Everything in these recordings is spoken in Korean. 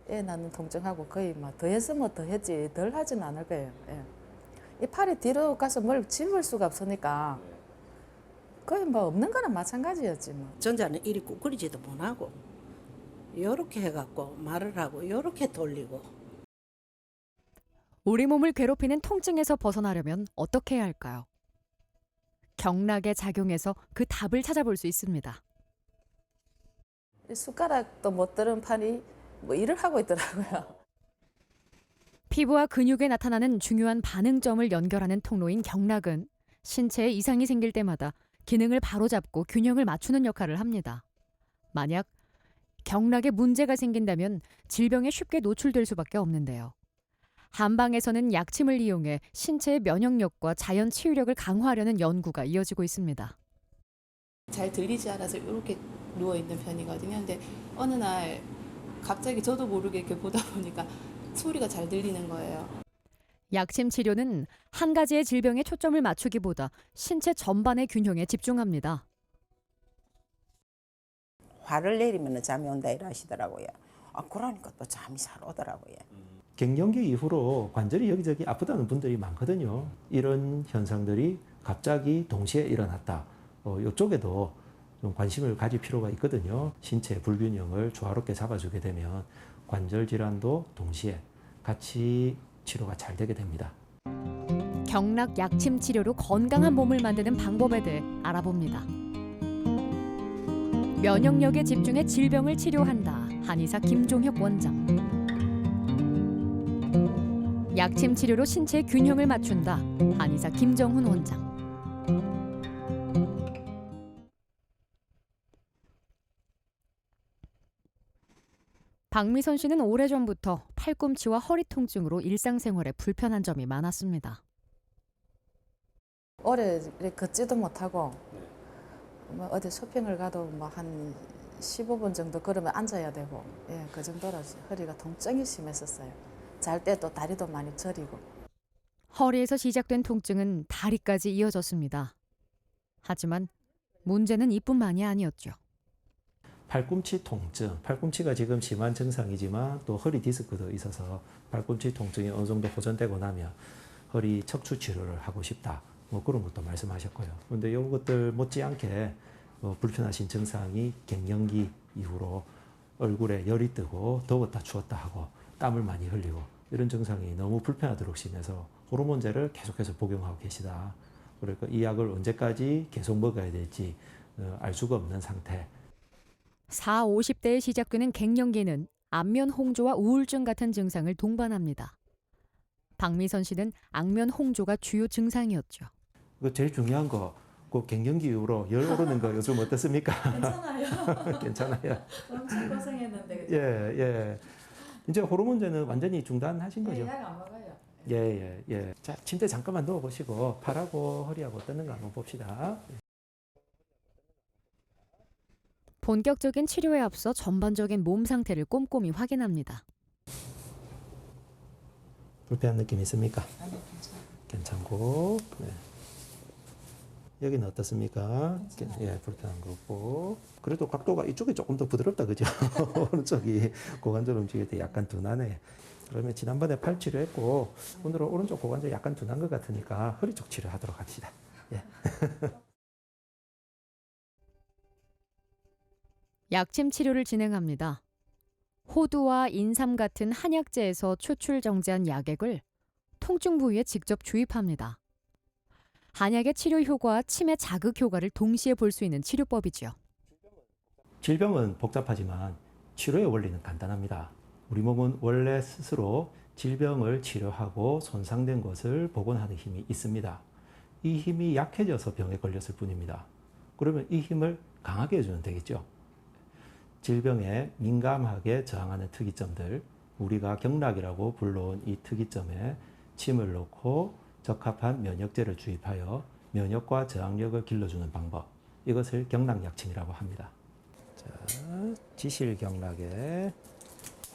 애 낳는 통증하고 거의 막 더했으면 더했지 덜 하진 않을 거예요. 예. 이 팔이 뒤로 가서 뭘 짚을 수가 없으니까 거의 뭐 없는 거나 마찬가지였지 뭐. 전자는 이리 꾸꾸리지도 못하고 요렇게 해갖고 말을 하고 요렇게 돌리고. 우리 몸을 괴롭히는 통증에서 벗어나려면 어떻게 해야 할까요? 경락에 작용해서 그 답을 찾아볼 수 있습니다. 이 숟가락도 못 들은 판이 뭐 일을 하고 있더라고요. 피부와 근육에 나타나는 중요한 반응점을 연결하는 통로인 경락은 신체에 이상이 생길 때마다 기능을 바로잡고 균형을 맞추는 역할을 합니다. 만약 경락에 문제가 생긴다면 질병에 쉽게 노출될 수밖에 없는데요. 한방에서는 약침을 이용해 신체의 면역력과 자연 치유력을 강화하려는 연구가 이어지고 있습니다. 잘 들리지 않아서 이렇게 누워있는 편이거든요. 근데 어느 날 갑자기 저도 모르게 이렇게 보다 보니까 소리가 잘 들리는 거예요. 약침 치료는 한 가지의 질병에 초점을 맞추기보다 신체 전반의 균형에 집중합니다. 화를 내리면 잠이 온다 이러시더라고요. 그러니까 또 잠이 잘 오더라고요. 갱년기 이후로 관절이 여기저기 아프다는 분들이 많거든요. 이런 현상들이 갑자기 동시에 일어났다. 이쪽에도 좀 관심을 가질 필요가 있거든요. 신체 불균형을 조화롭게 잡아주게 되면 관절 질환도 동시에 같이 치료가 잘 되게 됩니다. 경락 약침 치료로 건강한 몸을 만드는 방법에 대해 알아봅니다. 면역력에 집중해 질병을 치료한다. 한의사 김종혁 원장. 약침 치료로 신체 균형을 맞춘다. 한의사 김정훈 원장. 박미선 씨는 오래전부터 팔꿈치와 허리 통증으로 일상생활에 불편한 점이 많았습니다. 오래 걷지도 못하고 뭐 어디 쇼핑을 가도 뭐 한 15분 정도 걸으면 앉아야 되고 예, 그 정도로 허리가 통증이 심했었어요. 잘 때 또 다리도 많이 저리고. 허리에서 시작된 통증은 다리까지 이어졌습니다. 하지만 문제는 이뿐만이 아니었죠. 팔꿈치 통증, 팔꿈치가 지금 심한 증상이지만 또 허리 디스크도 있어서 팔꿈치 통증이 어느 정도 호전되고 나면 허리 척추 치료를 하고 싶다. 뭐 그런 것도 말씀하셨고요. 그런데 이것들 못지않게 불편하신 증상이 갱년기 이후로 얼굴에 열이 뜨고 더웠다 추웠다 하고 땀을 많이 흘리고 이런 증상이 너무 불편하도록 심해서 호르몬제를 계속해서 복용하고 계시다. 그러니까 이 약을 언제까지 계속 먹어야 될지 알 수가 없는 상태. 40, 50대에 시작되는 갱년기는 안면 홍조와 우울증 같은 증상을 동반합니다. 박미선 씨는 안면 홍조가 주요 증상이었죠. 그 제일 중요한 거, 그 갱년기 이후로 열 오르는 거 요즘 어떻습니까? 괜찮아요. 괜찮아요. 엄청 고생했는데 그죠? 예, 예. 이제 호르몬제는 완전히 중단하신 거죠? 약안 먹어요. 예, 예, 예. 자, 침대 잠깐만 누워 보시고 팔하고 허리하고 떠는 거 한번 봅시다. 본격적인 치료에 앞서 전반적인 몸 상태를 꼼꼼히 확인합니다. 불편한 느낌 있습니까? 아니 괜찮아요. 괜찮고. 네. 여기는 어떻습니까? 예, 불편한 거 없고. 그래도 각도가 이쪽이 조금 더 부드럽다, 그죠? 오른쪽이 고관절 움직일 때 약간 둔하네. 그러면 지난번에 팔 치료했고 오늘은 오른쪽 고관절 약간 둔한 것 같으니까 허리 쪽 치료하도록 합시다. 예. 약침 치료를 진행합니다. 호두와 인삼 같은 한약재에서 추출 정제한 약액을 통증 부위에 직접 주입합니다. 한약의 치료 효과와 치매 자극 효과를 동시에 볼 수 있는 치료법이죠. 질병은 복잡하지만 치료의 원리는 간단합니다. 우리 몸은 원래 스스로 질병을 치료하고 손상된 것을 복원하는 힘이 있습니다. 이 힘이 약해져서 병에 걸렸을 뿐입니다. 그러면 이 힘을 강하게 해주면 되겠죠. 질병에 민감하게 저항하는 특이점들, 우리가 경락이라고 불러온 이 특이점에 침을 넣고 적합한 면역제를 주입하여 면역과 저항력을 길러주는 방법, 이것을 경락약침이라고 합니다. 자, 지실경락에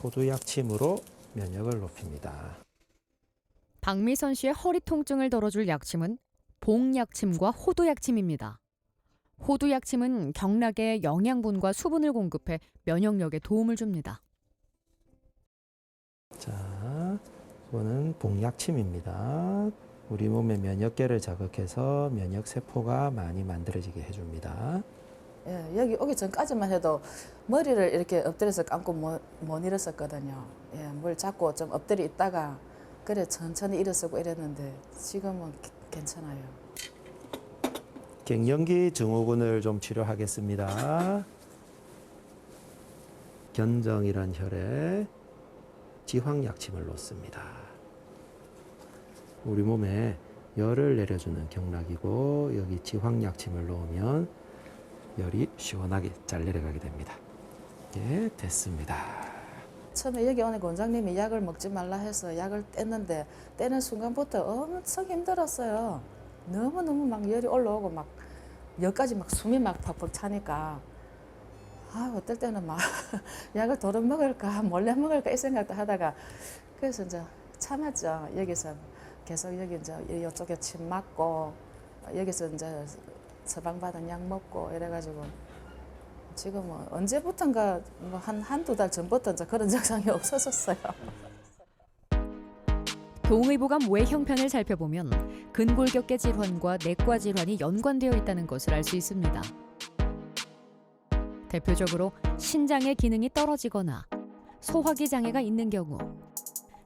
호두약침으로 면역을 높입니다. 박미선 씨의 허리 통증을 덜어줄 약침은 봉약침과 호두약침입니다. 호두약침은 경락에 영양분과 수분을 공급해 면역력에 도움을 줍니다. 자, 이거는 복약침입니다. 우리 몸의 면역계를 자극해서 면역 세포가 많이 만들어지게 해줍니다. 예, 여기 오기 전까지만 해도 머리를 이렇게 엎드려서 감고 못 일었었거든요. 예, 뭘 잡고 좀 엎드려 있다가 그래 천천히 일어서고 이랬는데 지금은 괜찮아요. 갱년기 증후군을 좀 치료하겠습니다. 견정이란 혈에 지황약침을 놓습니다. 우리 몸에 열을 내려주는 경락이고 여기 지황약침을 놓으면 열이 시원하게 잘 내려가게 됩니다. 예, 됐습니다. 처음에 여기 오는 원장님이 약을 먹지 말라 해서 약을 뗐는데 떼는 순간부터 엄청 힘들었어요. 너무너무 막 열이 올라오고 막 여기까지 막 숨이 막 퍽퍽 차니까 어떨 때는 막 약을 도로 먹을까 몰래 먹을까 이 생각도 하다가 그래서 이제 참았죠. 여기서 계속 여기 이제 이쪽에 침 맞고 여기서 이제 처방받은 약 먹고 이래가지고 지금은 언제부턴가 뭐 한두 달 전부터 이제 그런 증상이 없어졌어요. 동의보감 외 형편을 살펴보면 근골격계 질환과 내과 질환이 연관되어 있다는 것을 알 수 있습니다. 대표적으로 신장의 기능이 떨어지거나 소화기 장애가 있는 경우,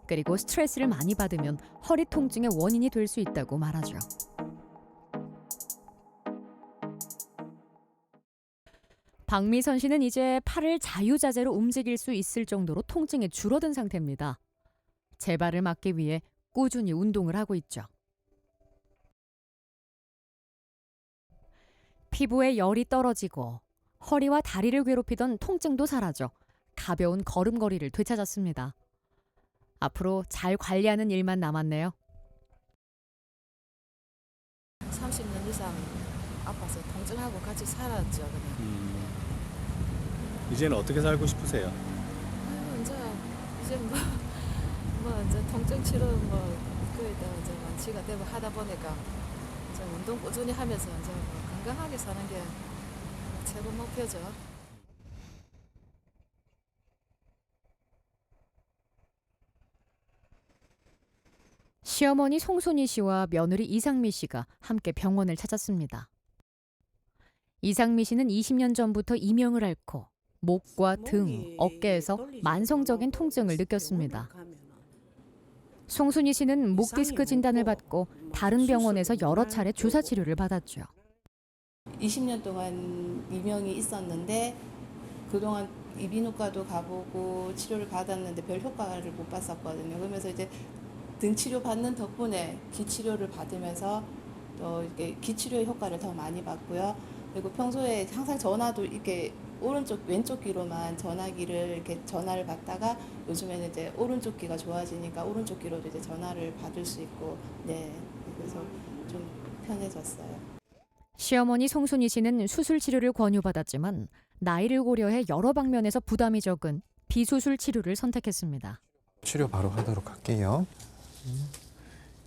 그리고 스트레스를 많이 받으면 허리 통증의 원인이 될 수 있다고 말하죠. 박미선 씨는 이제 팔을 자유자재로 움직일 수 있을 정도로 통증이 줄어든 상태입니다. 재발을 막기 위해 꾸준히 운동을 하고 있죠. 피부에 열이 떨어지고 허리와 다리를 괴롭히던 통증도 사라져 가벼운 걸음걸이를 되찾았습니다. 앞으로 잘 관리하는 일만 남았네요. 30년 이상 아파서 통증하고 같이 살았죠. 그냥. 이제는 어떻게 살고 싶으세요? 이제 뭐 이제 통증 치료 그에다 이제 완치가 되고 하다 보니까 이제 운동 꾸준히 하면서 이제 건강하게 사는 게 최고 목표죠. 시어머니 송순희 씨와 며느리 이상미 씨가 함께 병원을 찾았습니다. 이상미 씨는 20년 전부터 이명을 앓고 목과 등, 어깨에서 만성적인 통증을 느꼈습니다. 송순희 씨는 목 디스크 진단을 받고 다른 병원에서 여러 차례 주사 치료를 받았죠. 20년 동안 이명이 있었는데 그동안 이비인후과도 가보고 치료를 받았는데 별 효과를 못 봤었거든요. 그러면서 이제 등 치료 받는 덕분에 귀 치료를 받으면서 또 이렇게 귀 치료의 효과를 더 많이 봤고요. 그리고 평소에 항상 전화도 이렇게 오른쪽 왼쪽 귀로만 전화기를 이렇게 전화를 받다가 요즘에는 이제 오른쪽 귀가 좋아지니까 오른쪽 귀로도 이제 전화를 받을 수 있고 그래서 좀 편해졌어요. 시어머니 송순희 씨는 수술 치료를 권유받았지만 나이를 고려해 여러 방면에서 부담이 적은 비수술 치료를 선택했습니다. 치료 바로 하도록 할게요.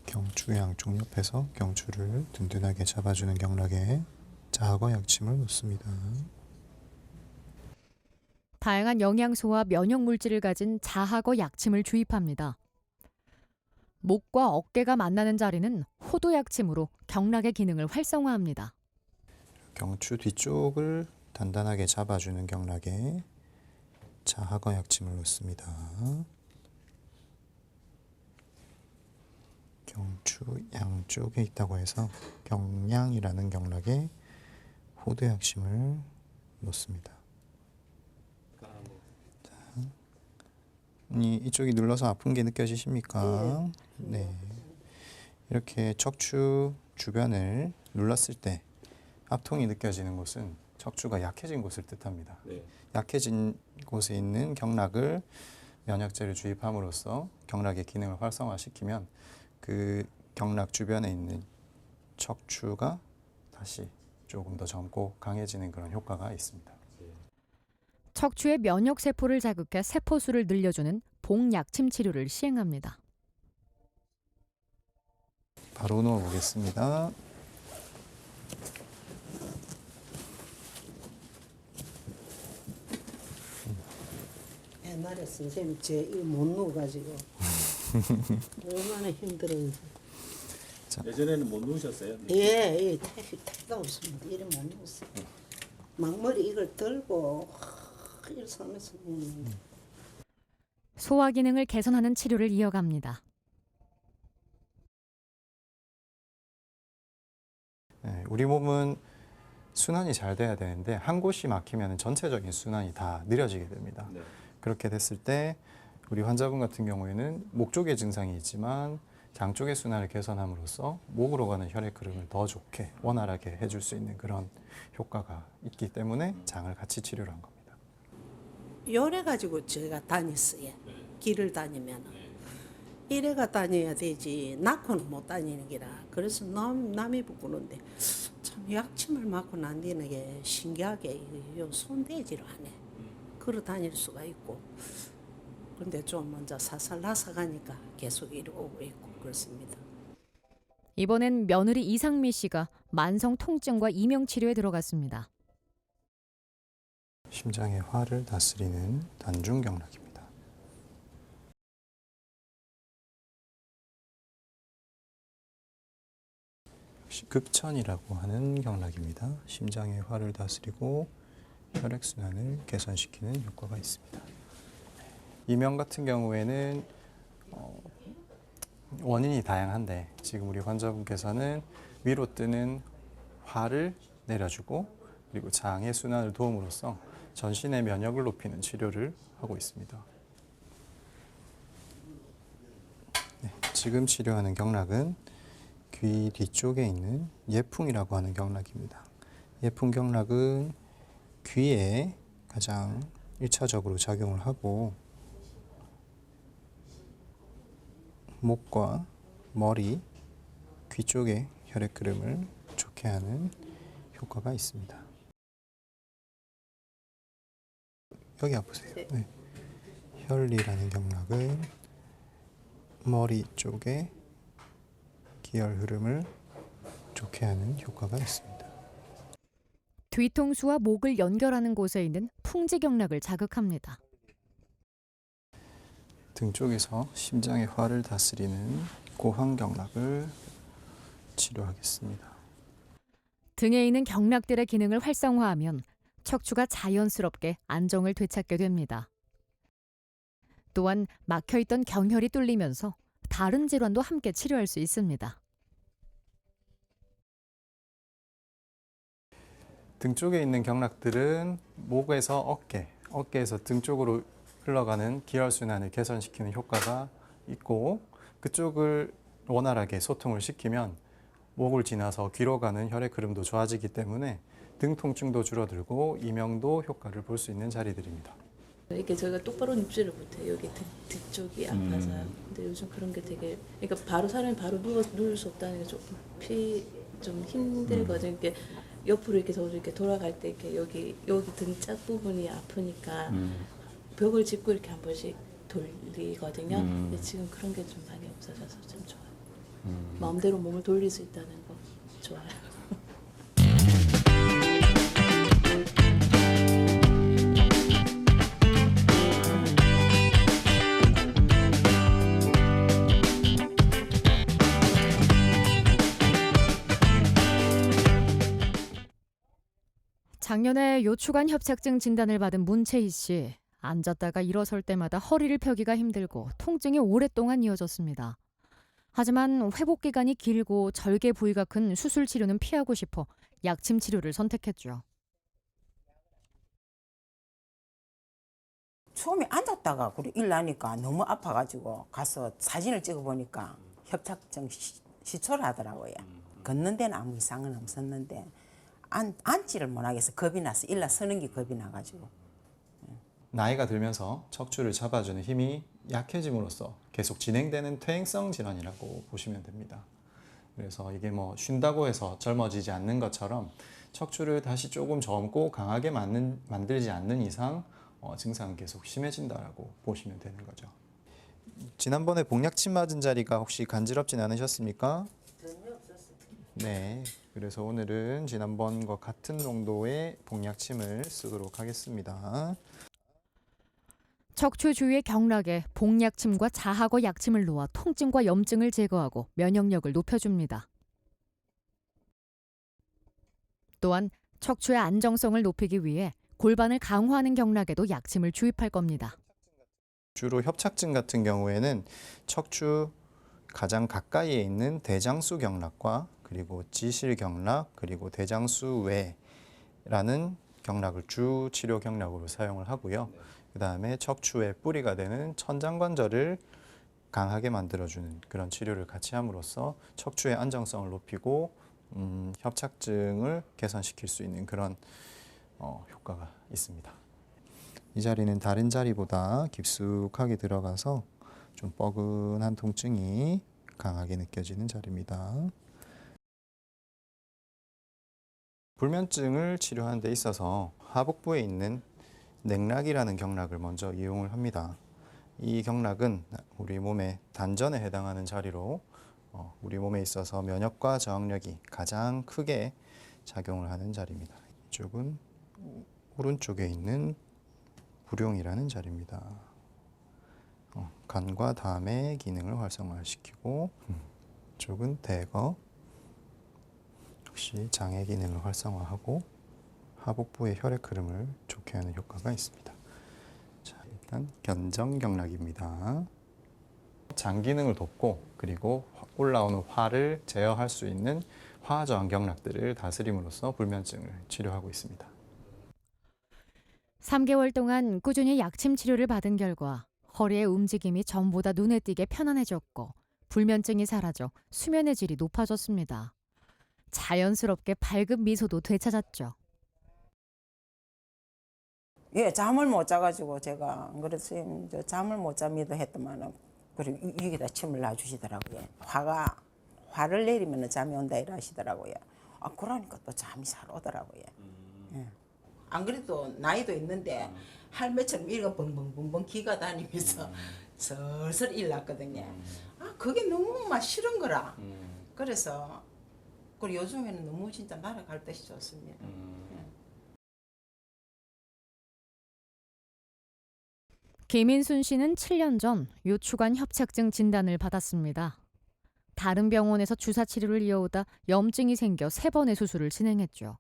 경추 양쪽 옆에서 경추를 든든하게 잡아주는 경락에 자하고 약침을 놓습니다. 다양한 영양소와 면역 물질을 가진 자하거 약침을 주입합니다. 목과 어깨가 만나는 자리는 호도 약침으로 경락의 기능을 활성화합니다. 경추 뒤쪽을 단단하게 잡아주는 경락에 자하거 약침을 놓습니다. 경추 양쪽에 있다고 해서 경량이라는 경락에 호도 약침을 놓습니다. 이쪽이 눌러서 아픈 게 느껴지십니까? 네. 이렇게 척추 주변을 눌렀을 때 압통이 느껴지는 곳은 척추가 약해진 곳을 뜻합니다. 네. 약해진 곳에 있는 경락을 면역제를 주입함으로써 경락의 기능을 활성화시키면 그 경락 주변에 있는 척추가 다시 조금 더 젊고 강해지는 그런 효과가 있습니다. 척추의 면역 세포를 자극해 세포수를 늘려주는 복약침 치료를 시행합니다. 바로 누워 보겠습니다. 옛날에 선생님이 제못 누워가지고 얼마나 힘들었는지. 예전에는 못 누우셨어요? 예, 택도 없습니다. 이래 못 누웠어요. 막머리 이걸 들고 이렇게 하면서 누웠는데. 소화 기능을 개선하는 치료를 이어갑니다. 네, 우리 몸은 순환이 잘 돼야 되는데 한 곳이 막히면 전체적인 순환이 다 느려지게 됩니다. 네. 그렇게 됐을 때 우리 환자분 같은 경우에는 목 쪽에 증상이 있지만 장 쪽의 순환을 개선함으로써 목으로 가는 혈액 흐름을 더 좋게 원활하게 해줄 수 있는 그런 효과가 있기 때문에 장을 같이 치료를 한 겁니다. 요래 가지고 제가 다녔어요. 길을 다니면 이래가 다녀야 되지 낳고는 못 다니는 기라. 그래서 남이 부끄는데 참 약침을 맞고 난 뒤는 게 신기하게 요 손대지를 하네. 걸어 다닐 수가 있고. 근데 좀 먼저 살살 나서가니까 계속 이리 오고 있고 그렇습니다. 이번엔 며느리 이상미 씨가 만성 통증과 이명 치료에 들어갔습니다. 심장의 화를 다스리는 단중경락입니다. 역시 극천이라고 하는 경락입니다. 심장의 화를 다스리고 혈액순환을 개선시키는 효과가 있습니다. 이명 같은 경우에는 원인이 다양한데 지금 우리 환자분께서는 위로 뜨는 화를 내려주고 그리고 장의 순환을 도움으로써 전신의 면역을 높이는 치료를 하고 있습니다. 네, 지금 치료하는 경락은 귀 뒤쪽에 있는 예풍이라고 하는 경락입니다. 예풍 경락은 귀에 가장 1차적으로 작용을 하고 목과 머리, 귀 쪽의 혈액 흐름을 좋게 하는 효과가 있습니다. 여기 아프세요? 네. 혈리라는 경락은 머리 쪽에 기혈 흐름을 좋게 하는 효과가 있습니다. 뒤통수와 목을 연결하는 곳에 있는 풍지경락을 자극합니다. 등 쪽에서 심장의 화를 다스리는 고환경락을 치료하겠습니다. 등에 있는 경락들의 기능을 활성화하면 척추가 자연스럽게 안정을 되찾게 됩니다. 또한 막혀있던 경혈이 뚫리면서 다른 질환도 함께 치료할 수 있습니다. 등 쪽에 있는 경락들은 목에서 어깨에서 등 쪽으로 흘러가는 기혈순환을 개선시키는 효과가 있고 그쪽을 원활하게 소통을 시키면 목을 지나서 귀로 가는 혈액 흐름도 좋아지기 때문에 등 통증도 줄어들고 이명도 효과를 볼 수 있는 자리들입니다. 이렇게 저희가 똑바로 눕지를 못해요. 여기 등 쪽이 아파서요. 근데 요즘 그런 게 되게 그러니까 바로 사람이 바로 누울 수 없다는 게 조금 좀 힘들거든요. 이렇게 옆으로 이렇게 저도 이렇게 돌아갈 때 이렇게 여기 등짝 부분이 아프니까 벽을 짚고 이렇게 한 번씩 돌리거든요. 근데 지금 그런 게 좀 많이 없어져서 좀 좋아요. 마음대로 몸을 돌릴 수 있다는 거 좋아요. 작년에 요추관 협착증 진단을 받은 문채희 씨. 앉았다가 일어설 때마다 허리를 펴기가 힘들고 통증이 오랫동안 이어졌습니다. 하지만 회복 기간이 길고 절개 부위가 큰 수술 치료는 피하고 싶어 약침 치료를 선택했죠. 처음에 앉았다가 그래 일 나니까 너무 아파가지고 가서 사진을 찍어보니까 협착증 시초를 하더라고요. 걷는 데는 아무 이상은 없었는데 앉지를 못하겠어. 겁이 나서 일나 서는 게 겁이 나가지고. 나이가 들면서 척추를 잡아주는 힘이 약해짐으로써 계속 진행되는 퇴행성 질환이라고 보시면 됩니다. 그래서 이게 뭐 쉰다고 해서 젊어지지 않는 것처럼 척추를 다시 조금 젊고 강하게 만들지 않는 이상 증상은 계속 심해진다라고 보시면 되는 거죠. 지난번에 복약침 맞은 자리가 혹시 간지럽진 않으셨습니까? 전혀 없었어요. 네. 그래서 오늘은 지난번과 같은 농도의 복약침을 쓰도록 하겠습니다. 척추 주위의 경락에 복약침과 자하거 약침을 놓아 통증과 염증을 제거하고 면역력을 높여줍니다. 또한 척추의 안정성을 높이기 위해 골반을 강화하는 경락에도 약침을 주입할 겁니다. 주로 협착증 같은 경우에는 척추 가장 가까이에 있는 대장수 경락과 그리고 지실 경락 그리고 대장수 외라는 경락을 주 치료 경락으로 사용을 하고요. 그다음에 척추의 뿌리가 되는 천장관절을 강하게 만들어주는 그런 치료를 같이 함으로써 척추의 안정성을 높이고 협착증을 개선시킬 수 있는 그런 효과가 있습니다. 이 자리는 다른 자리보다 깊숙하게 들어가서 좀 뻐근한 통증이 강하게 느껴지는 자리입니다. 불면증을 치료하는 데 있어서 하복부에 있는 맥락이라는 경락을 먼저 이용을 합니다. 이 경락은 우리 몸의 단전에 해당하는 자리로 우리 몸에 있어서 면역과 저항력이 가장 크게 작용을 하는 자리입니다. 이쪽은 오른쪽에 있는 부룡이라는 자리입니다. 간과 담의 기능을 활성화시키고 이쪽은 대거 역시 장의 기능을 활성화하고 하복부의 혈액 흐름을 좋게 하는 효과가 있습니다. 자, 일단 견정경락입니다. 장 기능을 돕고 그리고 올라오는 화를 제어할 수 있는 화저항 경락들을 다스림으로써 불면증을 치료하고 있습니다. 3개월 동안 꾸준히 약침 치료를 받은 결과 허리의 움직임이 전보다 눈에 띄게 편안해졌고 불면증이 사라져 수면의 질이 높아졌습니다. 자연스럽게 밝은 미소도 되찾았죠. 예, 잠을 못 자가지고 제가 안 그래도 선생님 저 잠을 못 잡니다 했더만은 그리고 여기다 침을 놔주시더라고요. 화를 내리면 잠이 온다 이러시더라고요. 아 그러니까 또 잠이 잘 오더라고요. 예. 안 그래도 나이도 있는데 할매처럼 이거 벙벙벙벙 기가 다니면서 슬슬 일났거든요. 아 그게 너무 막 싫은 거라. 그래서 그리고 요즘에는 너무 진짜 날아갈 듯이 좋습니다. 김인순 씨는 7년 전 요추관 협착증 진단을 받았습니다. 다른 병원에서 주사 치료를 이어오다 염증이 생겨 3번의 수술을 진행했죠.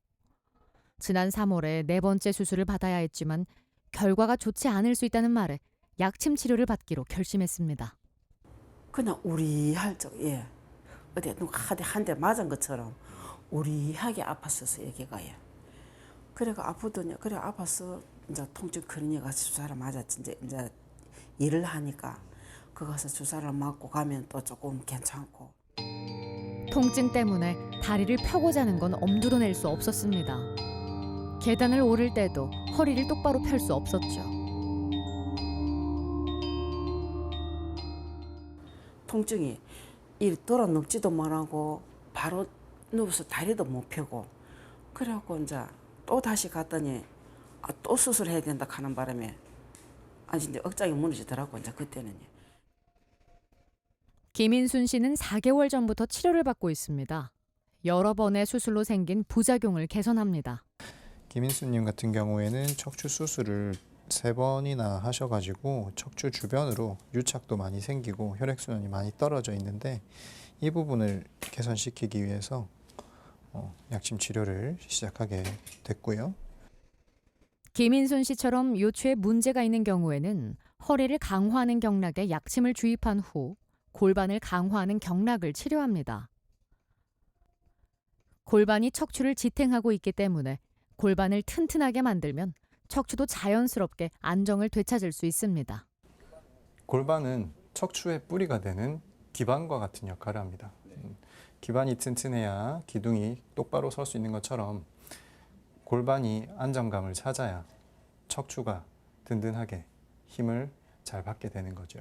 지난 3월에 4번째 수술을 받아야 했지만 결과가 좋지 않을 수 있다는 말에 약침 치료를 받기로 결심했습니다. 그냥 우리할 적, 예. 어디 누가 한 대 맞은 것처럼 우리하게 아팠었어 여기가. 예. 그래가 아프더니 그래 아파서 이제 통증 크니까 주사를 맞았지. 이제 일을 하니까 거기서 주사를 맞고 가면 또 조금 괜찮고. 통증 때문에 다리를 펴고 자는 건 엄두도 낼 수 없었습니다. 계단을 오를 때도 허리를 똑바로 펼 수 없었죠. 통증이 이 돌아 눕지도 못하고 바로 누워서 다리도 못 펴고 그래갖고 이제 또 다시 갔더니 또 수술해야 된다 하는 바람에 이제 억장이 무너지더라고 이제 그때는. 김인순 씨는 4개월 전부터 치료를 받고 있습니다. 여러 번의 수술로 생긴 부작용을 개선합니다. 김인수님 같은 경우에는 척추 수술을 3번이나 하셔가지고 척추 주변으로 유착도 많이 생기고 혈액순환이 많이 떨어져 있는데 이 부분을 개선시키기 위해서 약침 치료를 시작하게 됐고요. 김인순 씨처럼 요추에 문제가 있는 경우에는 허리를 강화하는 경락에 약침을 주입한 후 골반을 강화하는 경락을 치료합니다. 골반이 척추를 지탱하고 있기 때문에 골반을 튼튼하게 만들면 척추도 자연스럽게 안정을 되찾을 수 있습니다. 골반은 척추의 뿌리가 되는 기반과 같은 역할을 합니다. 기반이 튼튼해야 기둥이 똑바로 설 수 있는 것처럼 골반이 안정감을 찾아야 척추가 든든하게 힘을 잘 받게 되는 거죠.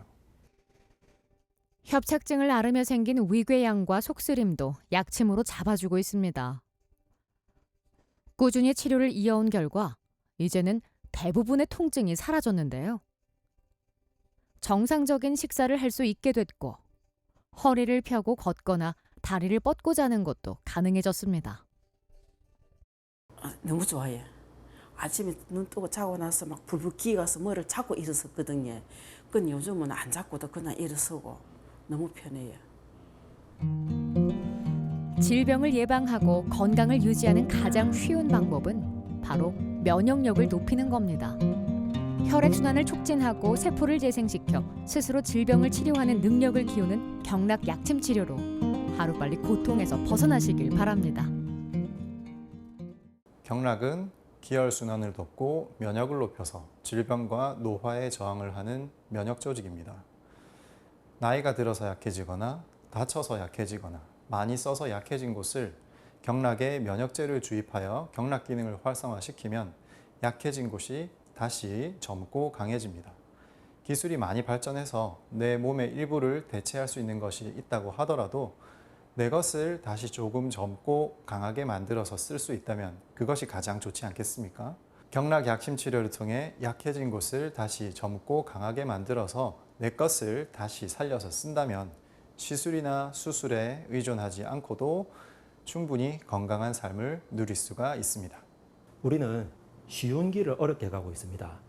협착증을 앓으며 생긴 위궤양과 속쓰림도 약침으로 잡아주고 있습니다. 꾸준히 치료를 이어온 결과 이제는 대부분의 통증이 사라졌는데요. 정상적인 식사를 할 수 있게 됐고 허리를 펴고 걷거나 다리를 뻗고 자는 것도 가능해졌습니다. 너무 좋아요. 아침에 눈 뜨고 자고 나서 막 불불 기가서 뭐를 잡고 일어섰거든요. 근데 요즘은 안 잡고도 그냥 일어서고 너무 편해요. 질병을 예방하고 건강을 유지하는 가장 쉬운 방법은 바로 면역력을 높이는 겁니다. 혈액순환을 촉진하고 세포를 재생시켜 스스로 질병을 치료하는 능력을 키우는 경락 약침 치료로 하루빨리 고통에서 벗어나시길 바랍니다. 경락은 기혈순환을 돕고 면역을 높여서 질병과 노화에 저항을 하는 면역 조직입니다. 나이가 들어서 약해지거나 다쳐서 약해지거나 많이 써서 약해진 곳을 경락에 면역제를 주입하여 경락 기능을 활성화시키면 약해진 곳이 다시 젊고 강해집니다. 기술이 많이 발전해서 내 몸의 일부를 대체할 수 있는 것이 있다고 하더라도 내 것을 다시 조금 젊고 강하게 만들어서 쓸 수 있다면 그것이 가장 좋지 않겠습니까? 경락 약침 치료를 통해 약해진 곳을 다시 젊고 강하게 만들어서 내 것을 다시 살려서 쓴다면 시술이나 수술에 의존하지 않고도 충분히 건강한 삶을 누릴 수가 있습니다. 우리는 쉬운 길을 어렵게 가고 있습니다.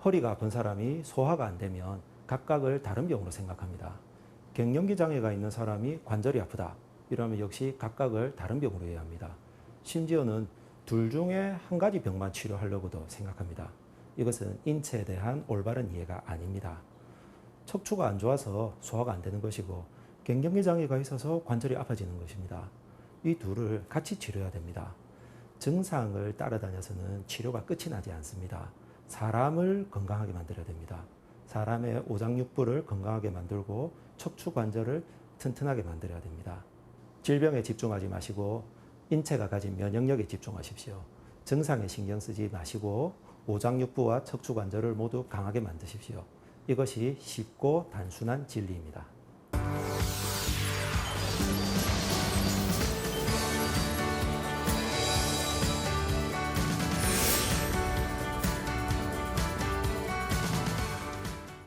허리가 아픈 사람이 소화가 안 되면 각각을 다른 병으로 생각합니다. 갱년기 장애가 있는 사람이 관절이 아프다. 이러면 역시 각각을 다른 병으로 이해합니다. 심지어는 둘 중에 한 가지 병만 치료하려고도 생각합니다. 이것은 인체에 대한 올바른 이해가 아닙니다. 척추가 안 좋아서 소화가 안 되는 것이고 갱년기 장애가 있어서 관절이 아파지는 것입니다. 이 둘을 같이 치료해야 됩니다. 증상을 따라다녀서는 치료가 끝이 나지 않습니다. 사람을 건강하게 만들어야 됩니다. 사람의 오장육부를 건강하게 만들고 척추 관절을 튼튼하게 만들어야 됩니다. 질병에 집중하지 마시고 인체가 가진 면역력에 집중하십시오. 증상에 신경 쓰지 마시고 오장육부와 척추 관절을 모두 강하게 만드십시오. 이것이 쉽고 단순한 진리입니다.